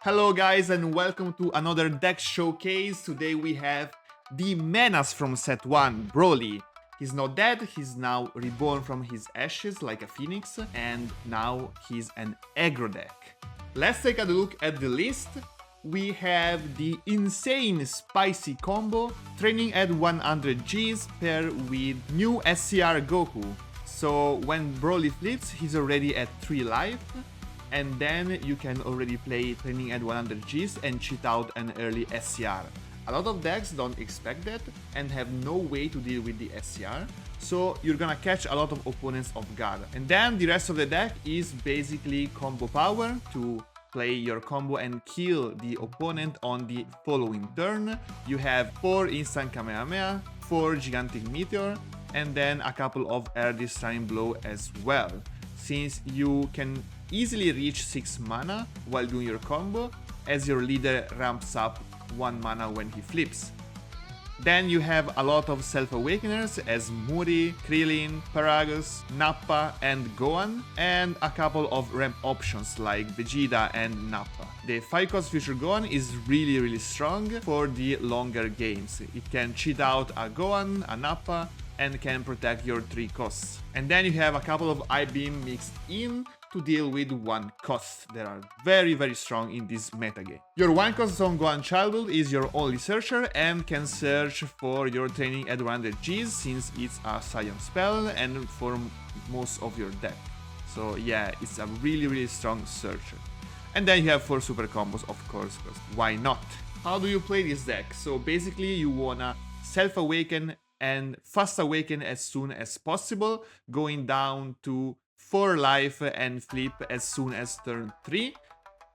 Hello guys and welcome to another deck showcase. Today we have the menace from set 1, BROLY. He's not dead, he's now reborn from his ashes like a phoenix, and now he's an aggro deck. Let's take a look at the list. We have the insane spicy combo, training at 100 Gs paired with new SCR Goku. So when BROLY flips, he's already at 3 life. And then you can already play training at 100 Gs and cheat out an early SCR. A lot of decks don't expect that and have no way to deal with the SCR, so you're gonna catch a lot of opponents off guard. And then the rest of the deck is basically combo power to play your combo and kill the opponent on the following turn. You have 4 instant Kamehameha, 4 gigantic meteor, and then a couple of air destroying blow as well. Since you can easily reach 6 mana while doing your combo, as your leader ramps up 1 mana when he flips. Then you have a lot of self-awakeners as Muri, Krillin, Paragus, Nappa and Gohan, and a couple of ramp options like Vegeta and Nappa. The 5-cost Future Gohan is really strong for the longer games. It can cheat out a Gohan, a Nappa, and can protect your 3 costs. And then you have a couple of I-Beam mixed in to deal with 1 cost that are very strong in this metagame. Your 1 cost on Gohan Childhood is your only searcher and can search for your training at 100 Gs since it's a science spell and for most of your deck. So yeah, it's a really strong searcher. And then you have 4 super combos, of course, because why not? How do you play this deck? So basically you wanna self-awaken and fast awaken as soon as possible, going down to 4 life and flip as soon as turn 3,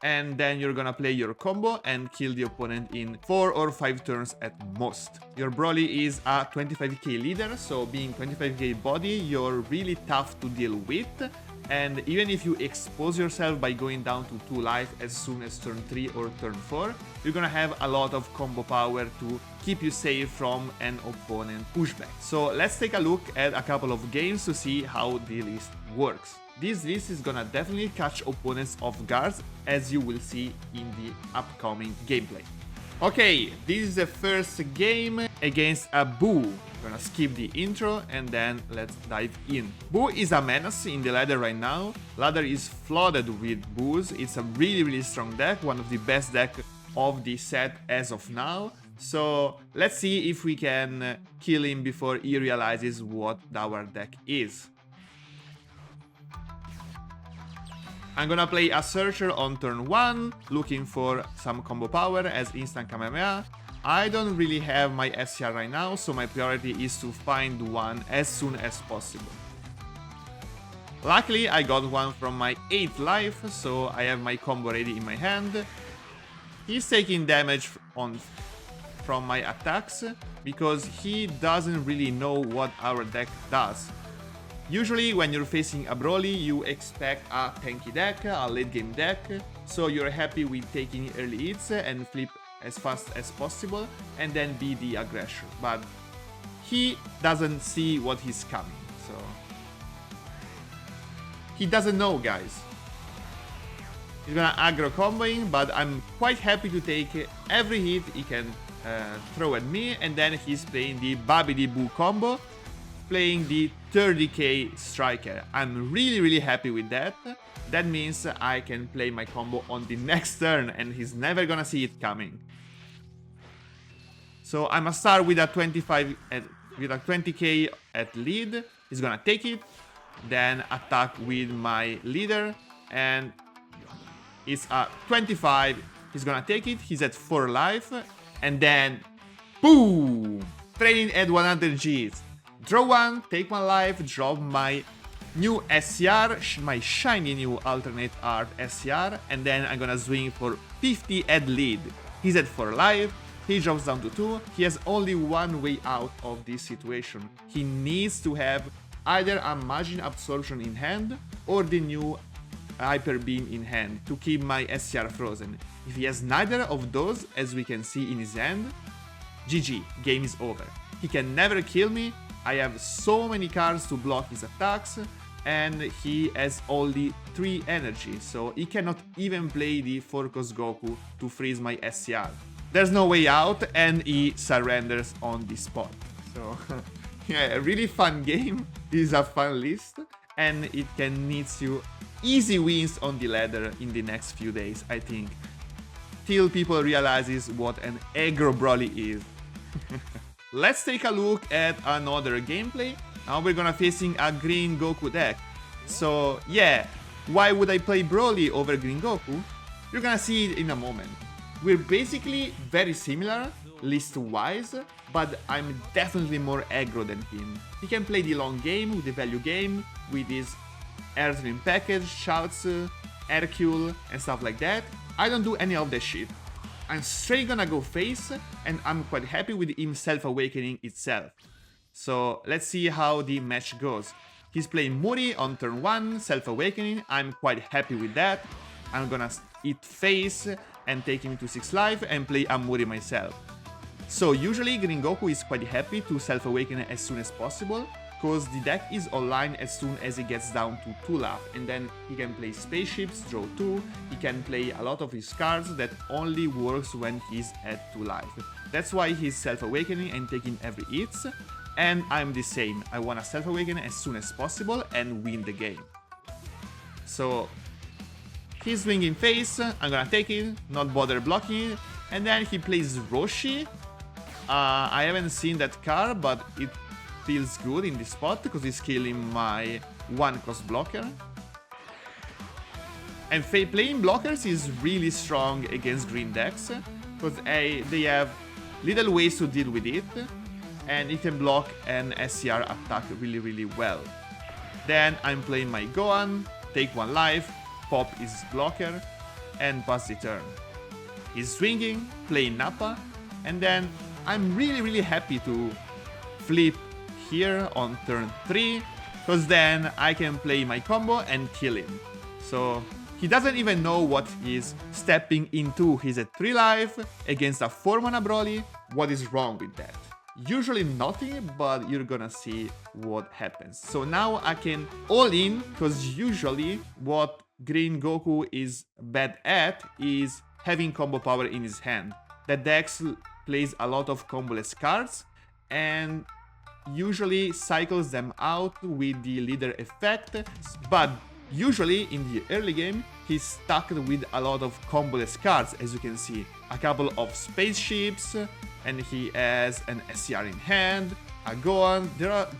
and then you're gonna play your combo and kill the opponent in 4 or 5 turns at most. Your BROLY is a 25k leader, so being 25k body, you're really tough to deal with, and even if you expose yourself by going down to 2 life as soon as turn 3 or turn 4, you're gonna have a lot of combo power to keep you safe from an opponent pushback. So let's take a look at a couple of games to see how the list works. This list is gonna definitely catch opponents off guard, as you will see in the upcoming gameplay. Okay, this is the first game against a Boo. We're gonna skip the intro and then let's dive in. Boo is a menace in the ladder right now. Ladder is flooded with Boos. It's a really strong deck, one of the best decks of the set as of now. So let's see if we can kill him before he realizes what our deck is. I'm gonna play a Searcher on turn 1, looking for some combo power as instant Kamehameha. I don't really have my SCR right now, so my priority is to find one as soon as possible. Luckily, I got one from my 8th life, so I have my combo ready in my hand. He's taking damage from my attacks because he doesn't really know what our deck does. Usually when you're facing a BROLY, you expect a tanky deck, a late game deck, so you're happy with taking early hits and flip as fast as possible and then be the aggressor. But he doesn't see what he's coming, so he doesn't know, guys. He's gonna aggro comboing, but I'm quite happy to take every hit he can throw at me, and then he's playing the Babidi Boo combo, playing the 30k striker. I'm really happy with that. That means I can play my combo on the next turn and he's never gonna see it coming. So I must start with a 20k at lead. He's gonna take it, then attack with my leader, and it's a 25. He's gonna take it. He's at 4 life, and then boom! Training at 100 Gs. Draw 1, take 1 life, drop my new SCR, my shiny new alternate art SCR, and then I'm gonna swing for 50 at lead. He's at 4 life, he drops down to 2, he has only one way out of this situation. He needs to have either a Magin Absorption in hand or the new Hyper Beam in hand to keep my SCR frozen. If he has neither of those, as we can see in his hand, GG, game is over. He can never kill me. I have so many cards to block his attacks. and he has only 3 energy, so he cannot even play the 4-cost Goku to freeze my SCR. There's no way out, and he surrenders on the spot. So, yeah, a really fun game. This is a fun list, and it can need you easy wins on the ladder in the next few days, I think, till people realizes what an aggro Broly is. Let's take a look at another gameplay. Now we're gonna facing a Green Goku deck. So yeah, why would I play Broly over Green Goku? You're gonna see it in a moment. We're basically very similar list-wise, but I'm definitely more aggro than him. He can play the long game with the value game, with his Airstream package, Shouts, Hercule, and stuff like that. I don't do any of that shit. I'm straight gonna go face, and I'm quite happy with him self-awakening itself. So let's see how the match goes. He's playing Muri on turn 1, self-awakening. I'm quite happy with that. I'm gonna hit face and take him to 6 life and play a Muri myself. So usually Green Goku is quite happy to self-awaken as soon as possible, because the deck is online as soon as he gets down to 2 life, and then he can play spaceships, draw 2, he can play a lot of his cards that only works when he's at 2 life. That's why he's self-awakening and taking every hits, and I'm the same. I wanna self-awaken as soon as possible and win the game. So he's swinging face, I'm gonna take it, not bother blocking it, and then he plays Roshi. I haven't seen that card, but it feels good in this spot because he's killing my 1-cost blocker. And playing blockers is really strong against green decks because they have little ways to deal with it, and it can block an SCR attack really well. Then I'm playing my Gohan, take 1 life, pop his blocker, and pass the turn. He's swinging, playing Nappa, and then I'm really happy to flip here on turn 3, because then I can play my combo and kill him. So he doesn't even know what he's stepping into. He's at 3 life against a 4-mana Broly. What is wrong with that? Usually nothing, but you're gonna see what happens. So now I can all in, because usually what Green Goku is bad at is having combo power in his hand. The deck plays a lot of comboless cards and usually cycles them out with the leader effect, but usually in the early game he's stuck with a lot of comboless cards, as you can see. A couple of spaceships, and he has an SCR in hand, a Gohan.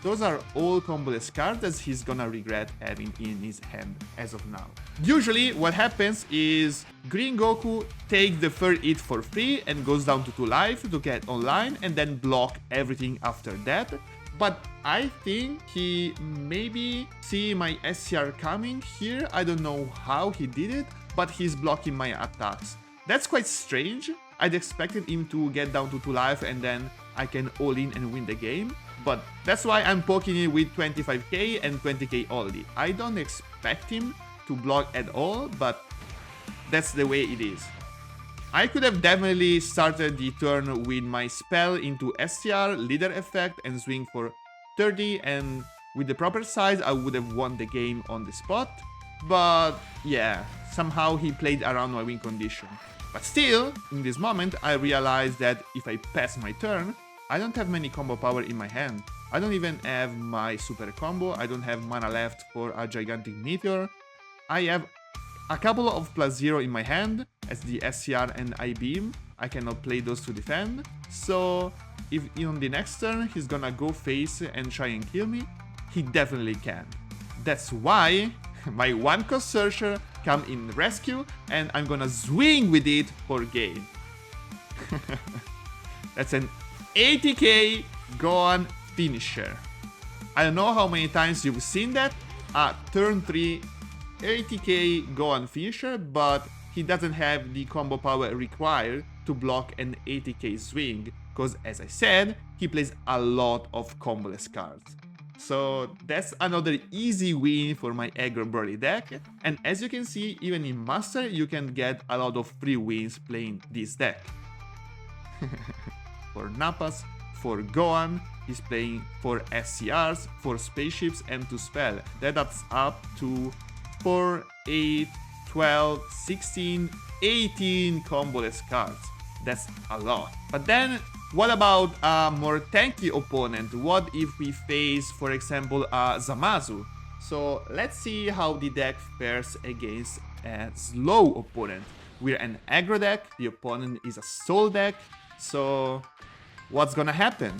Those are all comboless cards that he's gonna regret having in his hand as of now. Usually what happens is Green Goku takes the third hit for free and goes down to 2 life to get online and then block everything after that. But I think he maybe see my SCR coming here. I don't know how he did it, but he's blocking my attacks. That's quite strange. I'd expected him to get down to 2 life and then I can all in and win the game. But that's why I'm poking it with 25k and 20k only. I don't expect him to block at all, but that's the way it is. I could have definitely started the turn with my spell into SCR, leader effect, and swing for 30, and with the proper size I would have won the game on the spot. But yeah, somehow he played around my win condition. But still, in this moment I realized that if I pass my turn, I don't have many combo power in my hand. I don't even have my super combo, I don't have mana left for a gigantic meteor. I have a couple of +0 in my hand as the SCR and I-beam. I cannot play those to defend. So if on the next turn he's gonna go face and try and kill me, he definitely can. That's why my 1-cost searcher come in rescue and I'm gonna swing with it for game. That's an 80k Gohan finisher. I don't know how many times you've seen that. Turn 3 80k Gohan finisher, but he doesn't have the combo power required to block an 80k swing, because as I said, he plays a lot of comboless cards. So that's another easy win for my aggro Broly deck, and as you can see, even in Master you can get a lot of free wins playing this deck. For Nappas, for Gohan, he's playing 4 SCRs, 4 spaceships, and 2 spell. That adds up to 4, 8, 12, 16, 18 comboless cards. That's a lot. But then, what about a more tanky opponent? What if we face, for example, a Zamasu? So let's see how the deck fares against a slow opponent. We're an aggro deck, the opponent is a soul deck, so what's gonna happen?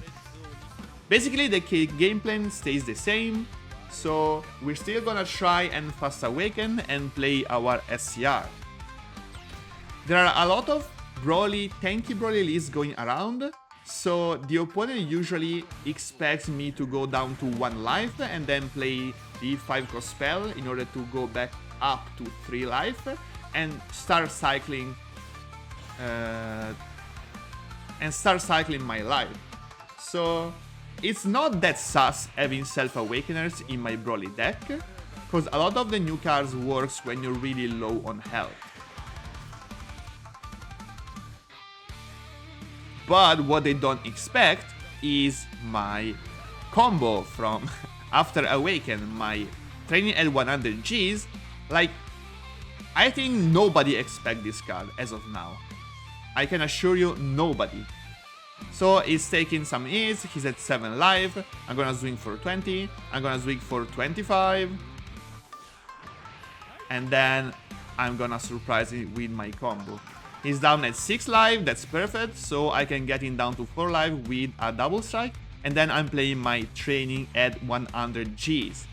Basically the game plan stays the same, so we're still gonna try and fast awaken and play our SCR. There are a lot of tanky Broly lists going around, so the opponent usually expects me to go down to 1 life and then play the 5 cost spell in order to go back up to 3 life and start cycling my life. So it's not that sus having self-awakeners in my Broly deck, because a lot of the new cards works when you're really low on health. But what they don't expect is my combo from after Awaken, my training at 100 Gs. Like, I think nobody expects this card as of now. I can assure you, nobody. So he's taking some hits, he's at 7 life, I'm gonna swing for 20, I'm gonna swing for 25, and then I'm gonna surprise him with my combo. He's down at 6 life, that's perfect, so I can get him down to 4 life with a double strike, and then I'm playing my training at 100 Gs.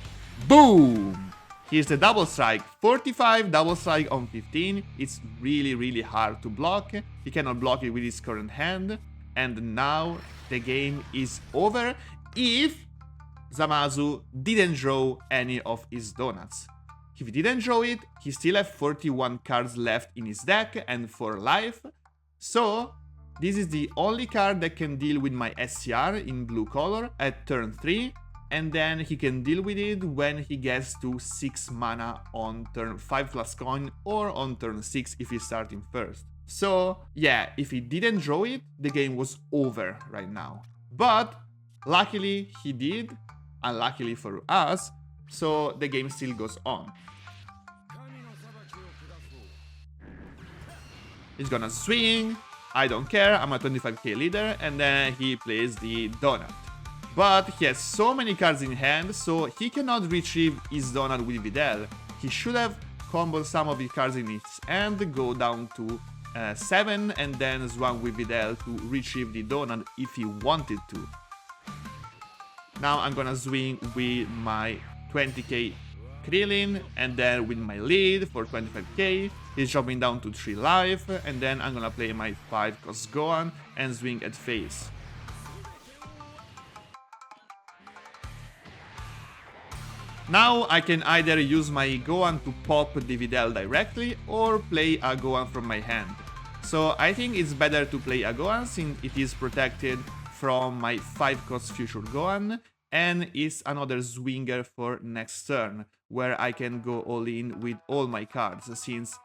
Boom! Here's the double strike, 45, double strike on 15, it's really hard to block, he cannot block it with his current hand, and now the game is over if Zamasu didn't draw any of his donuts. If he didn't draw it, he still has 41 cards left in his deck and 4 life, so this is the only card that can deal with my SCR in blue color at turn 3, and then he can deal with it when he gets to 6 mana on turn 5 plus coin or on turn 6 if he's starting first. So yeah, if he didn't draw it, the game was over right now. But luckily he did, unluckily for us, so the game still goes on. He's gonna swing, I don't care, I'm a 25k leader, and then he plays the donut. But he has so many cards in hand, so he cannot retrieve his donut with Videl. He should have comboed some of his cards in his hand, go down to 7, and then swung with Videl to retrieve the donut if he wanted to. Now I'm gonna swing with my 20k Krillin, and then with my lead for 25k, he's dropping down to 3 life, and then I'm gonna play my 5 cost Gohan and swing at face. Now I can either use my Gohan to pop the Videl directly or play a Gohan from my hand. So I think it's better to play a Gohan since it is protected from my 5 cost future Gohan and is another swinger for next turn where I can go all in with all my cards since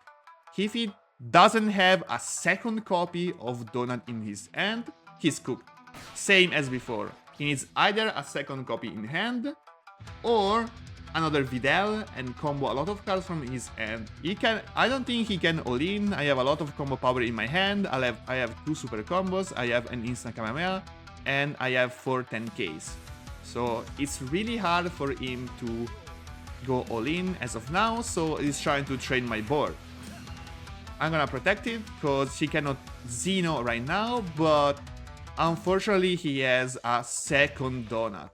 if he doesn't have a second copy of Donut in his hand, he's cooked. Same as before, he needs either a second copy in hand or another Videl and combo a lot of cards from his hand. I don't think he can all in. I have a lot of combo power in my hand. I have 2 super combos, I have an instant Kamehameha, and I have 4 10ks. So it's really hard for him to go all in as of now, so he's trying to train my board. I'm gonna protect it because he cannot Xeno right now, but unfortunately he has a second donut.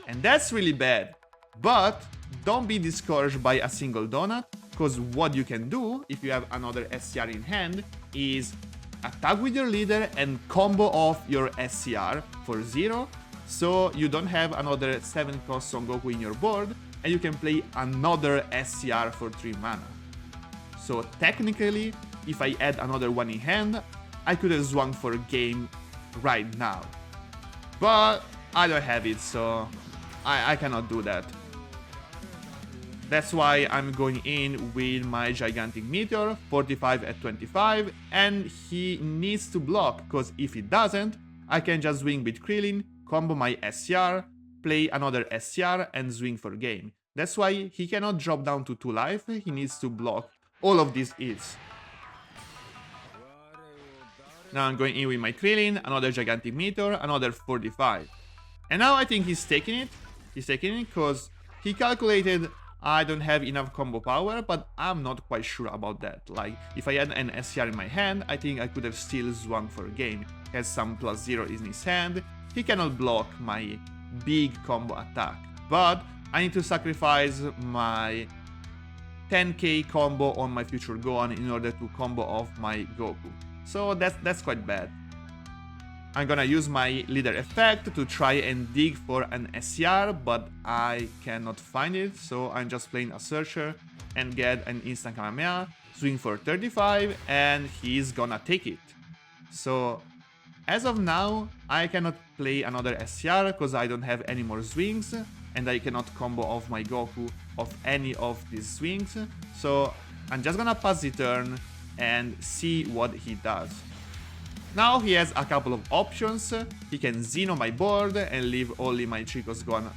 And that's really bad. But don't be discouraged by a single donut, because what you can do if you have another SCR in hand is attack with your leader and combo off your SCR for 0, so you don't have another 7 cost Son Goku in your board, and you can play another SCR for 3 mana. So technically, if I had another one in hand, I could have swung for a game right now. But I don't have it, so I cannot do that. That's why I'm going in with my Gigantic Meteor, 45 at 25, and he needs to block, because if he doesn't, I can just swing with Krillin, combo my SCR, play another SCR, and swing for game. That's why he cannot drop down to 2 life, he needs to block all of these hits. Now I'm going in with my Krillin, another Gigantic Meteor, another 45. And now I think he's taking it. He's taking it because he calculated I don't have enough combo power, but I'm not quite sure about that. Like, if I had an SCR in my hand, I think I could have still swung for a game. He has some +0 in his hand, he cannot block my big combo attack. But I need to sacrifice my 10k combo on my future Gohan in order to combo off my Goku. So that's quite bad. I'm gonna use my leader effect to try and dig for an SCR, but I cannot find it, so I'm just playing a searcher and get an instant Kamehameha, swing for 35, and he's gonna take it. So as of now, I cannot play another SCR because I don't have any more swings, and I cannot combo off my Goku of any of these swings, so I'm just gonna pass the turn and see what he does. Now he has a couple of options. He can Xeno my board and leave only my Trico's Gohan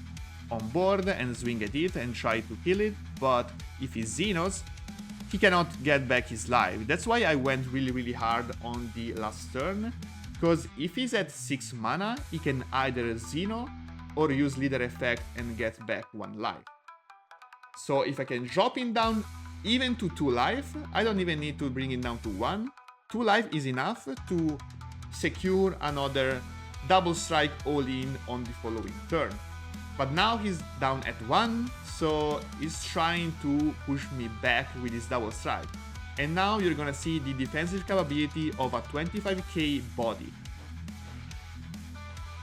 on board and swing at it and try to kill it, but if he Xenos, he cannot get back his life. That's why I went really hard on the last turn, because if he's at 6 mana, he can either Xeno or use leader effect and get back 1 life. So if I can drop him down even to 2 life, I don't even need to bring it down to 1. 2 life is enough to secure another double strike all-in on the following turn. But now he's down at 1, so he's trying to push me back with his double strike. And now you're gonna see the defensive capability of a 25k body.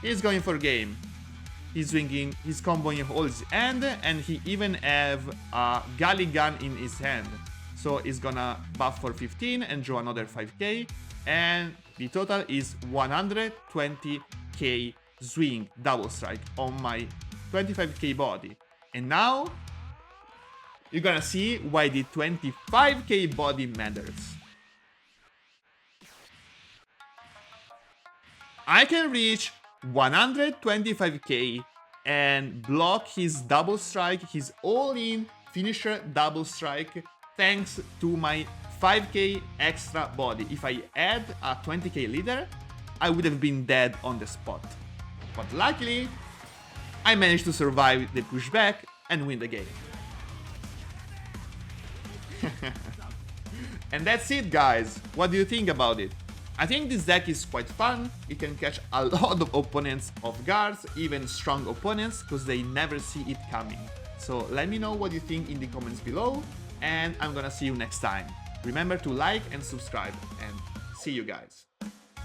He's going for game. He's swinging, he's comboing all his hand, and he even have a Gali gun in his hand. So he's gonna buff for 15 and draw another 5k, and the total is 120k swing double strike on my 25k body. And now you're gonna see why the 25k body matters. I can reach 125k and block his double strike, his all-in finisher double strike, thanks to my 5k extra body. If I add a 20k leader, I would have been dead on the spot. But luckily, I managed to survive the pushback and win the game. And that's it, guys. What do you think about it? I think this deck is quite fun. It can catch a lot of opponents off guard, even strong opponents, because they never see it coming. So let me know what you think in the comments below, and I'm gonna see you next time. Remember to like and subscribe, and see you guys.